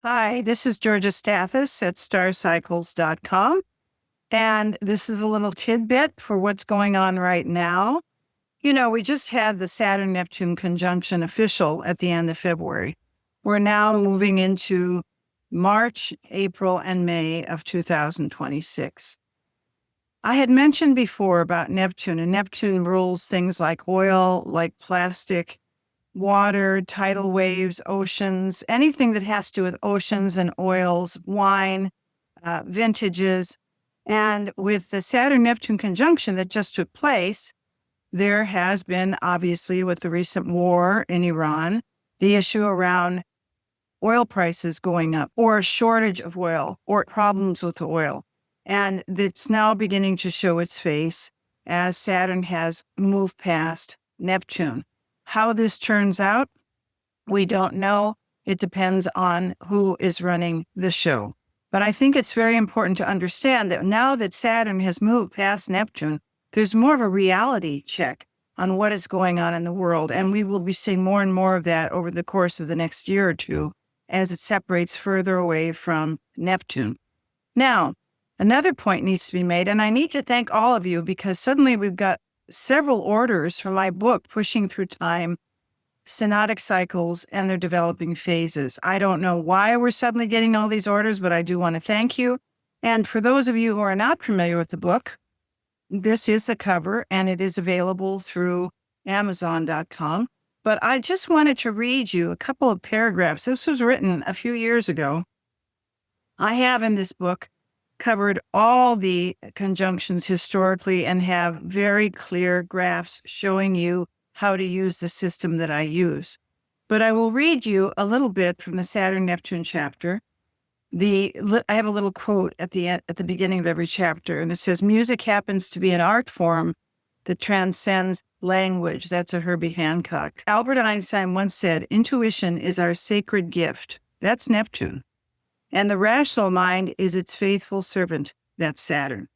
Hi, this is Georgia Stathis at starcycles.com. And this is a little tidbit for what's going on right now. We just had the Saturn Neptune conjunction official at the end of February. We're now moving into March, April, and May of 2026. I had mentioned before about Neptune, and Neptune rules things like oil, like plastic, water, tidal waves, oceans, anything that has to do with oceans and oils, wine, vintages. And with the Saturn Neptune conjunction that just took place, there has been, obviously, with the recent war in Iran, the issue around oil prices going up, or a shortage of oil, or problems with oil. And it's now beginning to show its face as Saturn has moved past Neptune. How this turns out, we don't know. It depends on who is running the show. But I think it's very important to understand that now that Saturn has moved past Neptune, there's more of a reality check on what is going on in the world. And we will be seeing more and more of that over the course of the next year or two as it separates further away from Neptune. Now, another point needs to be made, and I need to thank all of you because suddenly we've got several orders for my book, Pushing Through Time, Synodic Cycles and Their Developing Phases. I don't know why we're suddenly getting all these orders, but I do want to thank you. And for those of you who are not familiar with the book, this is the cover, and it is available through Amazon.com. But I just wanted to read you a couple of paragraphs. This was written a few years ago. I have in this book covered all the conjunctions historically and have very clear graphs showing you how to use the system that I use. But I will read you a little bit from the Saturn-Neptune chapter. I have a little quote at the beginning of every chapter, and it says, "Music happens to be an art form that transcends language." That's a Herbie Hancock. Albert Einstein once said, "Intuition is our sacred gift." That's Neptune. "And the rational mind is its faithful servant." That's Saturn.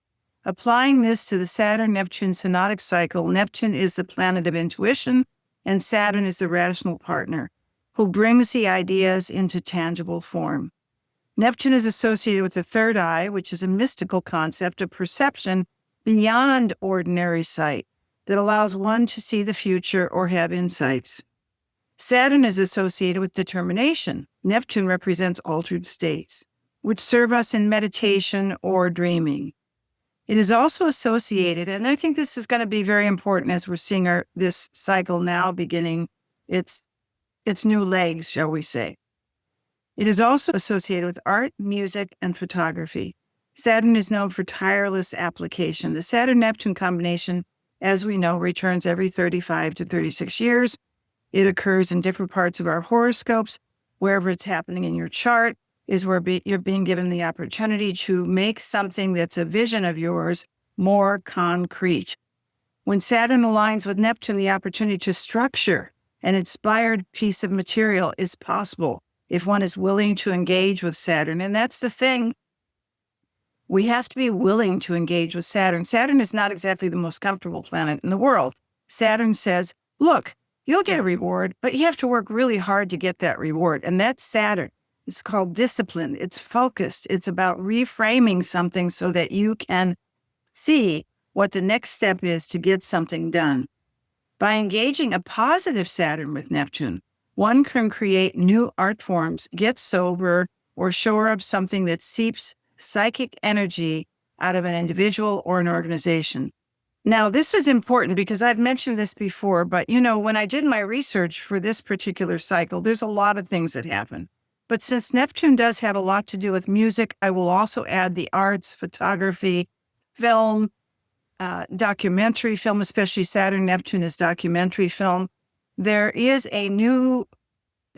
Applying this to the Saturn-Neptune synodic cycle, Neptune is the planet of intuition, and Saturn is the rational partner who brings the ideas into tangible form. Neptune is associated with the third eye, which is a mystical concept of perception beyond ordinary sight that allows one to see the future or have insights. Saturn is associated with determination. Neptune represents altered states, which serve us in meditation or dreaming. It is also associated, and I think this is going to be very important as we're seeing this cycle now beginning its new legs, shall we say. It is also associated with art, music, and photography. Saturn is known for tireless application. The Saturn-Neptune combination, as we know, returns every 35 to 36 years. It occurs in different parts of our horoscopes. Wherever it's happening in your chart is where you're being given the opportunity to make something that's a vision of yours more concrete. When Saturn aligns with Neptune, the opportunity to structure an inspired piece of material is possible if one is willing to engage with Saturn. And that's the thing. We have to be willing to engage with Saturn. Saturn is not exactly the most comfortable planet in the world. Saturn says, look, you'll get a reward, but you have to work really hard to get that reward. And that's Saturn. It's called discipline. It's focused. It's about reframing something so that you can see what the next step is to get something done. By engaging a positive Saturn with Neptune, one can create new art forms, get sober, or shore up something that seeps psychic energy out of an individual or an organization. Now, this is important because I've mentioned this before, but when I did my research for this particular cycle, there's a lot of things that happen. But since Neptune does have a lot to do with music, I will also add the arts, photography, film, documentary film, especially Saturn Neptune is documentary film. There is a new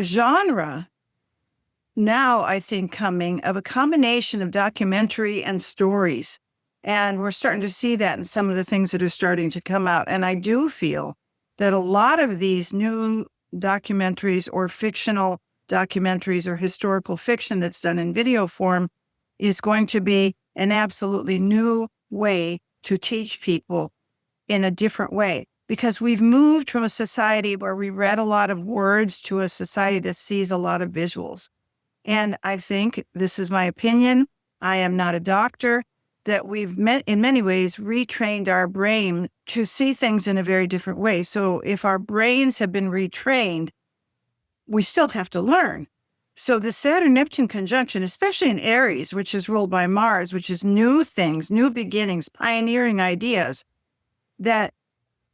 genre now, I think, coming of a combination of documentary and stories. And we're starting to see that in some of the things that are starting to come out. And I do feel that a lot of these new documentaries or fictional documentaries or historical fiction that's done in video form is going to be an absolutely new way to teach people in a different way. Because we've moved from a society where we read a lot of words to a society that sees a lot of visuals. And I think, this is my opinion, I am not a doctor, that we've in many ways retrained our brain to see things in a very different way. So if our brains have been retrained, we still have to learn. So the Saturn-Neptune conjunction, especially in Aries, which is ruled by Mars, which is new things, new beginnings, pioneering ideas, that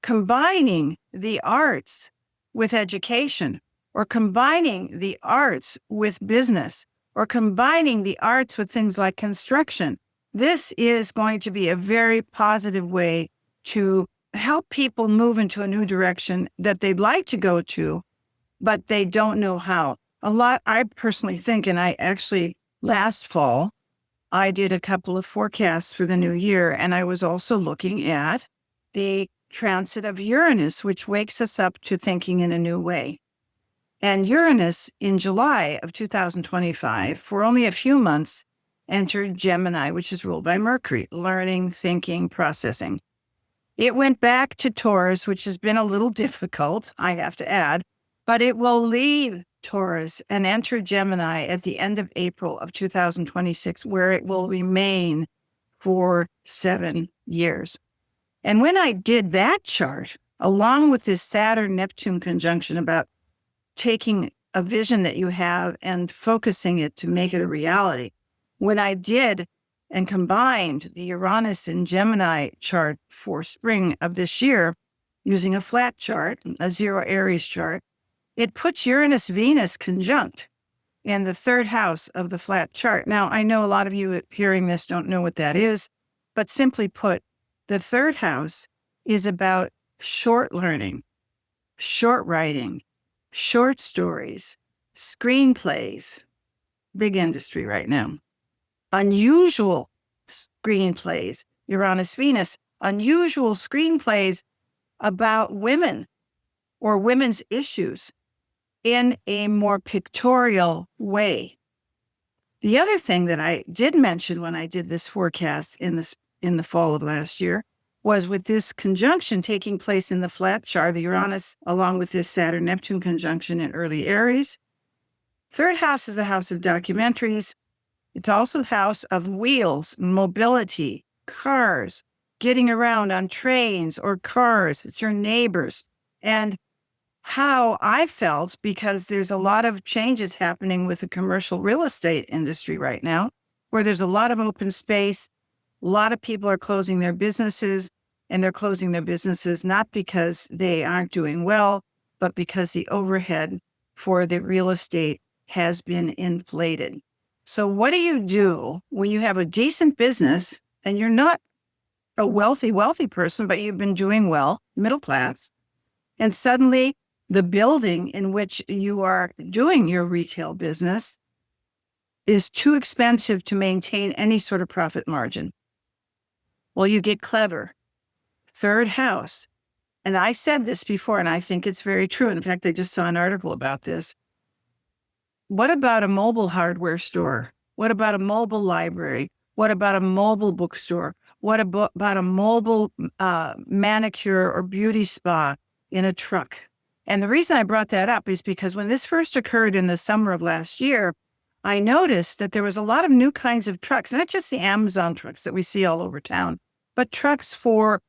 combining the arts with education, or combining the arts with business, or combining the arts with things like construction, this is going to be a very positive way to help people move into a new direction that they'd like to go to, but they don't know how. I personally think, and I actually, last fall, I did a couple of forecasts for the new year, and I was also looking at the transit of Uranus, which wakes us up to thinking in a new way. And Uranus in July of 2025, for only a few months, entered Gemini, which is ruled by Mercury, learning, thinking, processing. It went back to Taurus, which has been a little difficult, I have to add, but it will leave Taurus and enter Gemini at the end of April of 2026, where it will remain for 7 years. And when I did that chart, along with this Saturn-Neptune conjunction about taking a vision that you have and focusing it to make it a reality, when I did and combined the Uranus and Gemini chart for spring of this year, using a flat chart, a zero Aries chart, it puts Uranus-Venus conjunct in the third house of the flat chart. Now, I know a lot of you hearing this don't know what that is, but simply put, the third house is about short learning, short writing, short stories, screenplays, big industry right now. Unusual screenplays, Uranus-Venus, unusual screenplays about women or women's issues in a more pictorial way. The other thing that I did mention when I did this forecast in the fall of last year was, with this conjunction taking place in the flat chart, the Uranus, along with this Saturn-Neptune conjunction in early Aries. Third house is a house of documentaries. It's also the house of wheels, mobility, cars, getting around on trains or cars. It's your neighbors. And how I felt, because there's a lot of changes happening with the commercial real estate industry right now, where there's a lot of open space. A lot of people are closing their businesses, and they're closing their businesses not because they aren't doing well, but because the overhead for the real estate has been inflated. So what do you do when you have a decent business and you're not a wealthy person, but you've been doing well, middle class, and suddenly the building in which you are doing your retail business is too expensive to maintain any sort of profit margin? Well, you get clever. Third house. And I said this before, and I think it's very true. In fact, I just saw an article about this. What about a mobile hardware store? What about a mobile library? What about a mobile bookstore? What about a mobile manicure or beauty spa in a truck? And the reason I brought that up is because when this first occurred in the summer of last year, I noticed that there was a lot of new kinds of trucks, not just the Amazon trucks that we see all over town, but trucks for,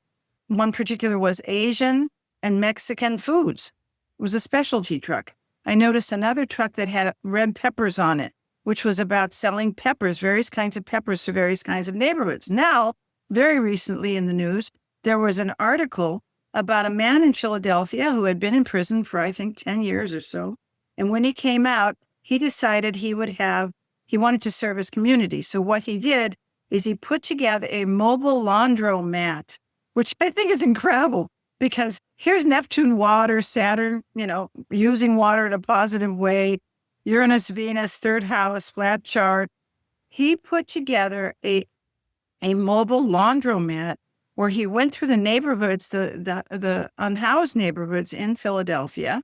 one particular was Asian and Mexican foods. It was a specialty truck. I noticed another truck that had red peppers on it, which was about selling peppers, various kinds of peppers to various kinds of neighborhoods. Now, very recently in the news, there was an article about a man in Philadelphia who had been in prison for, I think, 10 years or so. And when he came out, he decided he wanted to serve his community. So what he did is he put together a mobile laundromat, which I think is incredible, because here's Neptune water, Saturn, using water in a positive way, Uranus, Venus, third house, flat chart. He put together a mobile laundromat where he went through the neighborhoods, the unhoused neighborhoods in Philadelphia,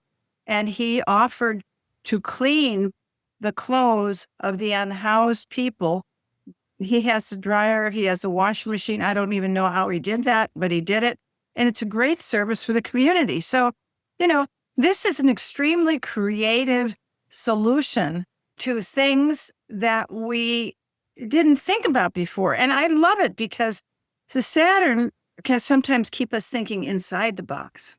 and he offered to clean the clothes of the unhoused people. He has a dryer, he has a washing machine. I don't even know how he did that, but he did it. And it's a great service for the community. So, this is an extremely creative solution to things that we didn't think about before. And I love it because the Saturn can sometimes keep us thinking inside the box.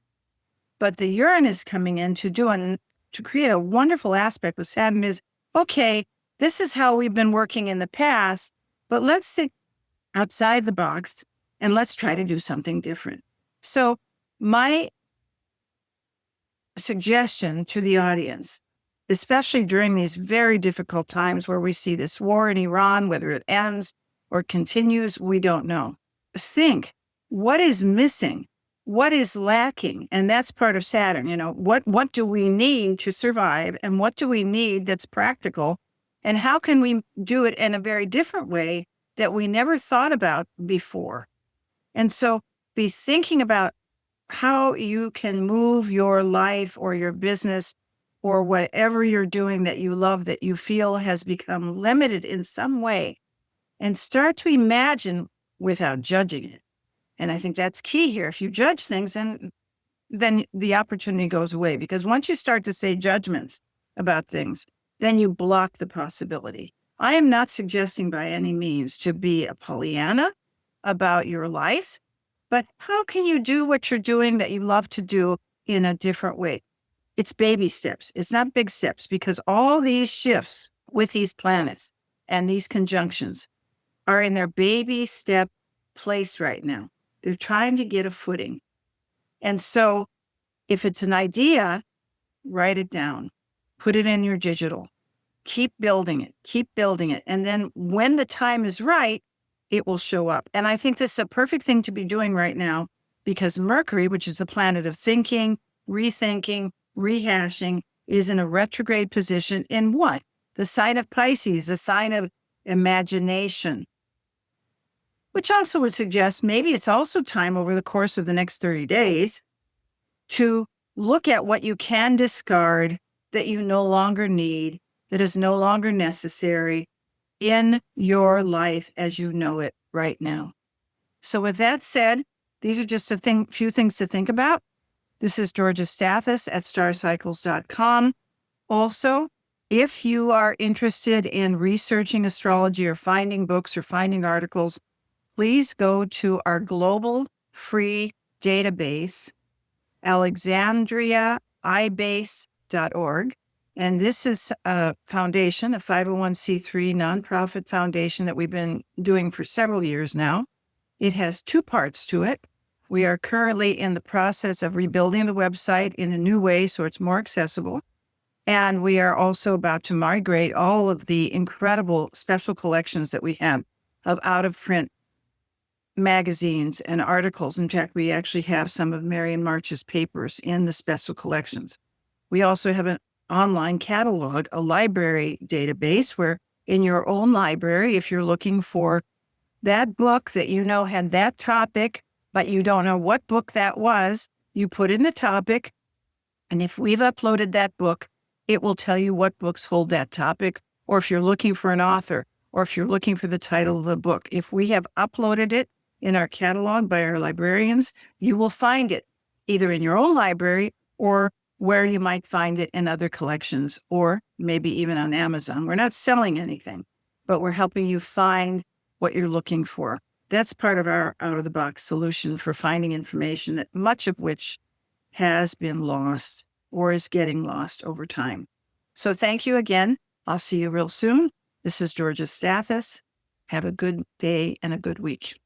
But the Uranus coming in to create a wonderful aspect with Saturn is, okay, this is how we've been working in the past, but let's think outside the box and let's try to do something different. So my suggestion to the audience, especially during these very difficult times where we see this war in Iran, whether it ends or continues, we don't know. Think, what is missing? What is lacking? And that's part of Saturn. What do we need to survive? And what do we need that's practical? And how can we do it in a very different way that we never thought about before? And so be thinking about how you can move your life or your business or whatever you're doing that you love, that you feel has become limited in some way, and start to imagine without judging it. And I think that's key here. If you judge things, then the opportunity goes away, because once you start to say judgments about things, then you block the possibility. I am not suggesting by any means to be a Pollyanna about your life, but how can you do what you're doing that you love to do in a different way? It's baby steps. It's not big steps, because all these shifts with these planets and these conjunctions are in their baby step place right now. They're trying to get a footing. And so if it's an idea, write it down, put it in your digital, keep building it. And then when the time is right, it will show up. And I think this is a perfect thing to be doing right now, because Mercury, which is a planet of thinking, rethinking, rehashing, is in a retrograde position in what? The sign of Pisces, the sign of imagination, which also would suggest maybe it's also time over the course of the next 30 days to look at what you can discard, that you no longer need, that is no longer necessary in your life as you know it right now. So with that said, these are just a few things to think about. This is Georgia Stathis at starcycles.com. Also, if you are interested in researching astrology or finding books or finding articles, please go to our global free database, alexandriaibase.org. And this is a foundation, a 501c3 nonprofit foundation that we've been doing for several years now. It has two parts to it. We are currently in the process of rebuilding the website in a new way so it's more accessible. And we are also about to migrate all of the incredible special collections that we have of out-of-print magazines and articles. In fact, we actually have some of Marion March's papers in the special collections. We also have an online catalog, a library database, where in your own library, if you're looking for that book that you know had that topic, but you don't know what book that was, you put in the topic, and if we've uploaded that book, it will tell you what books hold that topic, or if you're looking for an author, or if you're looking for the title of a book. If we have uploaded it in our catalog by our librarians, you will find it either in your own library or where you might find it in other collections, or maybe even on Amazon. We're not selling anything, but we're helping you find what you're looking for. That's part of our out-of-the-box solution for finding information, that much of which has been lost or is getting lost over time. So thank you again. I'll see you real soon. This is Georgia Stathis. Have a good day and a good week.